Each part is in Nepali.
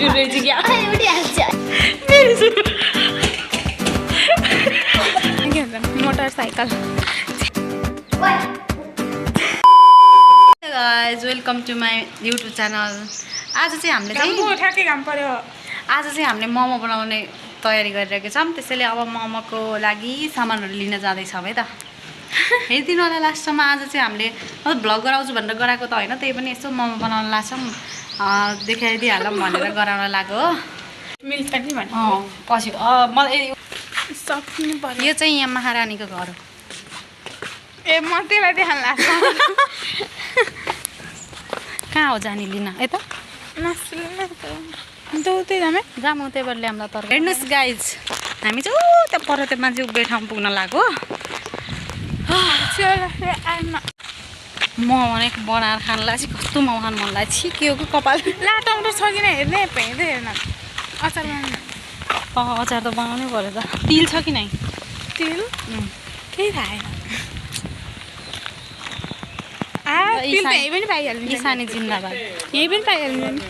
रहेछ क्या motorcycle guys welcome to my YouTube channel. आज चाहिँ हामीले मोमो बनाउने तयारी गरिरहेको छौँ। त्यसैले अब मोमोको लागि सामानहरू लिन जाँदैछौँ है त। हेरिदिनु होला लास्टसम्म। आज चाहिँ हामीले भ्लग गराउँछु भनेर गराएको त होइन, त्यही पनि यसो मोमो बनाउन लाग्छौँ, देखाइदिइहालौँ भनेर गराउन लाग्यो हो। मिल्छ नि भने पछि मलाई यो चाहिँ यहाँ महारानीको घर हो। ए म त्यसलाई देखाउन लाग्छ। कहाँ हो जाने लिन? यता उतै जामे जाम त्यहीबाट ल्याउँदा तर। हेर्नुहोस् गाइज, हामी चाहिँ त्यहाँ पर त्यो मान्छे उभिएको ठाउँ पुग्न लाग्यो। मोमो नै बनाएर खान लाग्छ। कस्तो मोमो खानु मन लाग्छ। के हो कि कपाल ला टमाटर छ कि नै हेर्ने हेर्दै हेर्न। अचार बनाउनु। अचार त बनाउनै पऱ्यो त। तिल छ कि नै? तिल केही थाहा छैन। तिल त यहीँ पनि पाइहाल्छ। इसानी जिन्दाबाद। यहीँ पनि पाइहाल्छ नि।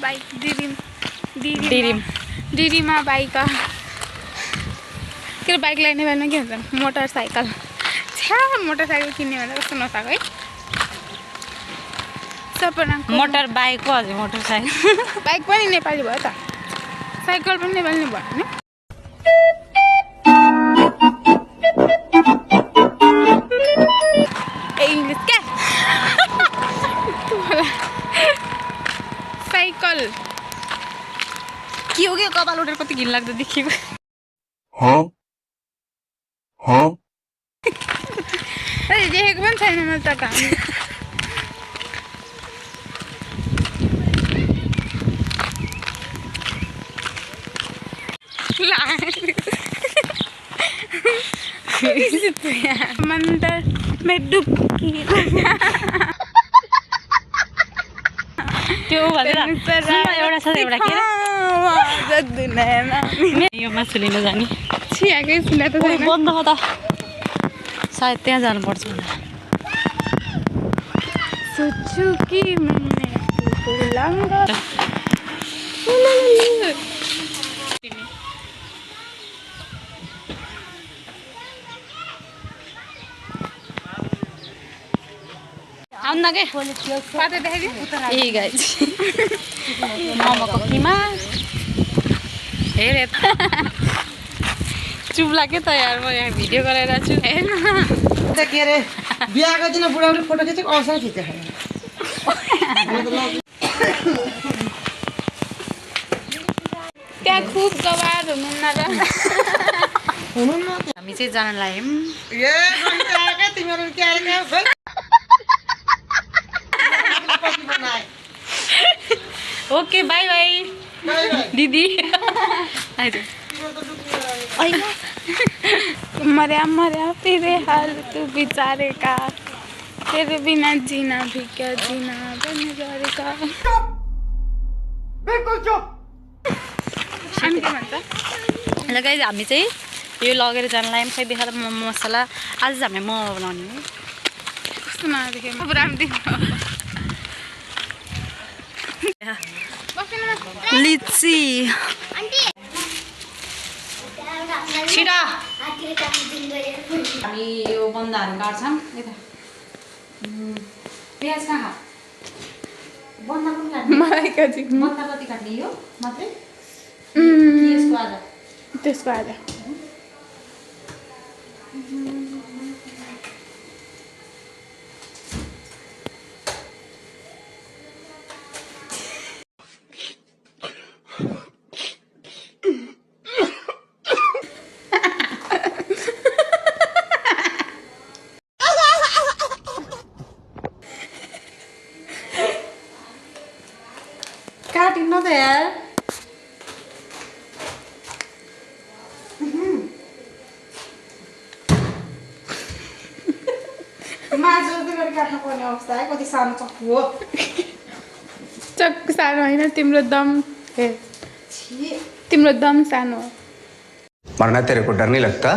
बाइक डिरिममा बाइक के बाइक ल्याउने बेलामा के हुन्छ मोटरसाइकल। छ्या मोटरसाइकल किन्ने बेला कस्तो नसाको है। सपना मोटर बाइक हो हजुर। मोटरसाइकल बाइक पनि नेपाली भयो त, साइकल पनि नेपाली नै भयो नि। इंग्लिश क्या साइकल के हो कि कपाल उठेर कति घिन लाग्दो देखिएको। देखेको पनि छैन मैले त काम। मंदिर में डुबकी त्यो भनेर एउटा छ एउटा के यो मासु लिन जाने छियाकै सुने त छैन। बन्द हो त, सायद त्यहाँ जानुपर्छ भनेर सोच्छु कि मैंने बुलाऊंगा। आउन के पाते देखाइदियो। ए गाइज मोमोको किमा हेर चुप लाग्यो त यार। म यहाँ भिडियो गरेर छु हेर्न। के अरे बिहाको दिन बुढाउले फोटो खिचेको अवसर खिचेको त्यहाँ खुब गवार हुनुहुन्न र हामी चाहिँ जान लाग्यौँ। तिमीहरू के अरे ओके बाई बाई दिदी। मर्या मर्या तेरे हाल तू बेचारे का, तेरे बिना जीना भी क्या जीना बेचारे का। बिल्कुल चुप। अनि के भन्छ? ल गाइज हामी चाहिँ यो लगेर जान लाग्यौँ। खै देखाएर मोमो मसला। आज चाहिँ हामी मोमो बनाउने हो। कस्तो नदेखेँ अब राम्ररी लिची छिटो हामी यो बन्दाहरू काट्छौँ। यता प्याज कहाँ बन्दा पनि काट्ने? मलाई कति बन्दा कति काट्ने? यो मात्रै यसको आज त्यसको आज काटिन्न त यार। काट्नु पर्ने अवस्था है। कति सानो चक्कु हो। चक्कु सानो होइन, तिम्रो दम तिम्रो दम सानो हो। मरना तेरे को डर नहीं लगता?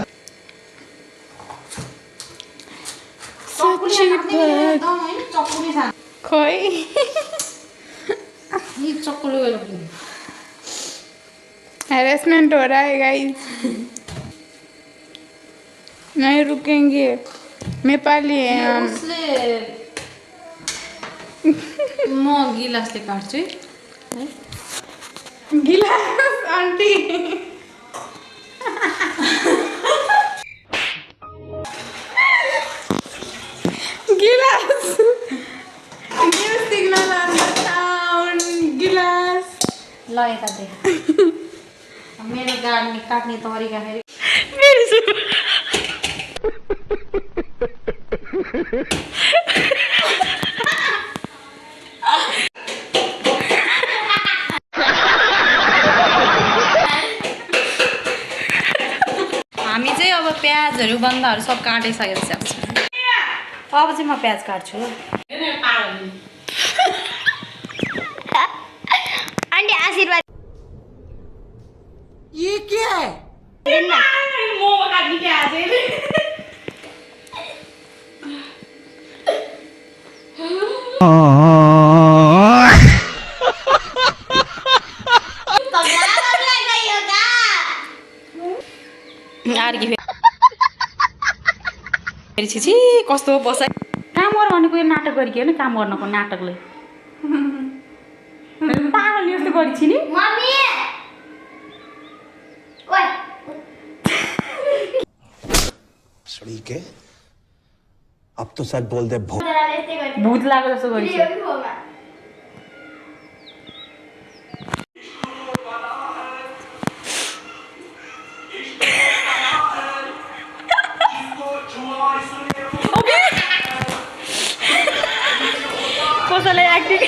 खोइ ये चॉकलेट हैरेसमेंट हो रहा है गाइस। नहीं रुकेंगे, नेपाली है हम। उसले म गिलासले काट्छु है। गिलास आंटी गिलास new signal on the town गिलास। ल यता देख मेरो गाड्ने काट्ने तरिका फेरि हामी चाहिँ अब प्याजहरू बन्दाहरू सब काटिसकेको छ। अब चाहिँ म प्याज काट्छु। आंटी आशीर्वाद ये क्या है? फेरि छिछि कस्तो बसाइ काम गर भनेको यो नाटक गरेको होइन, काम गर्नको नाटकले पागल जस्तो गरेको नि। मम्मी ओए सड़ी के अब तो सच बोल दे भो भूत लाग्यो जस्तो गरेको कसैले एक्टिङ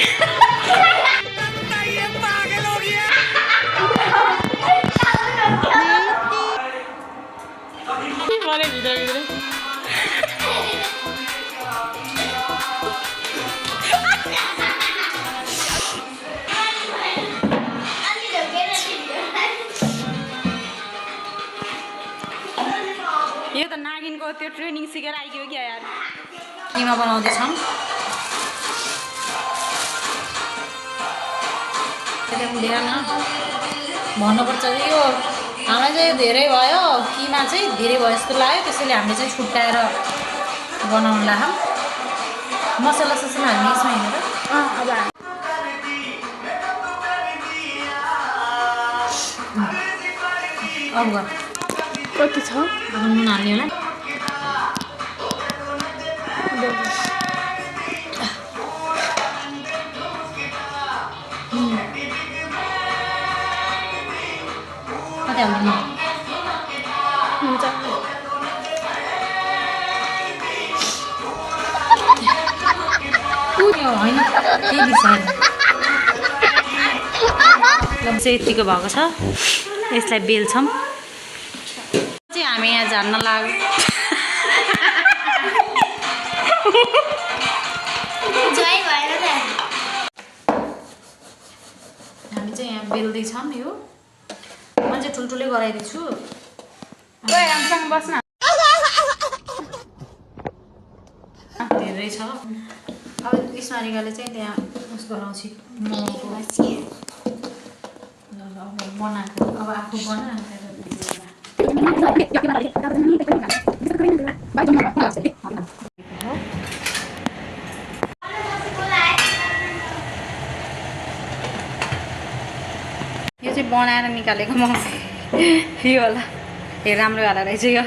यो त नागिनको त्यो ट्रेनिङ सिकेर आइगयो क्या यार। किमा बनाउँदैछौँ हुँदैन भन्नुपर्छ। यो हामीलाई चाहिँ धेरै भयो, किमा चाहिँ धेरै भयो जस्तो लाग्यो, त्यसैले हामीले चाहिँ छुट्याएर बनाउनु लाग्यौँ। मसला ससला हाल्ने यसमा हेरेर अब गर कति छ? अब नुन हाल्ने होला। कति हाल्ने हुन्छ। होइन त्यही बिर्साएर चाहिँ यतिको भएको छ। यसलाई बेल्छौँ चाहिँ हामी यहाँ झार्न लाग्यो। जय भएर त हामी चाहिँ यहाँ बेल्दैछौँ। यो म चाहिँ ठुल्ठुलै गराइदिन्छु। ओए हामीसँग बस्न। धेरै छ। अब यसमा रिगाले चाहिँ त्यहाँ उस गराउँछु मोमोको अब बनाएको। अब आफू बना यो चाहिँ बनाएर निकालेको म यो होला। हे राम्रो हालेर रहेछ यो।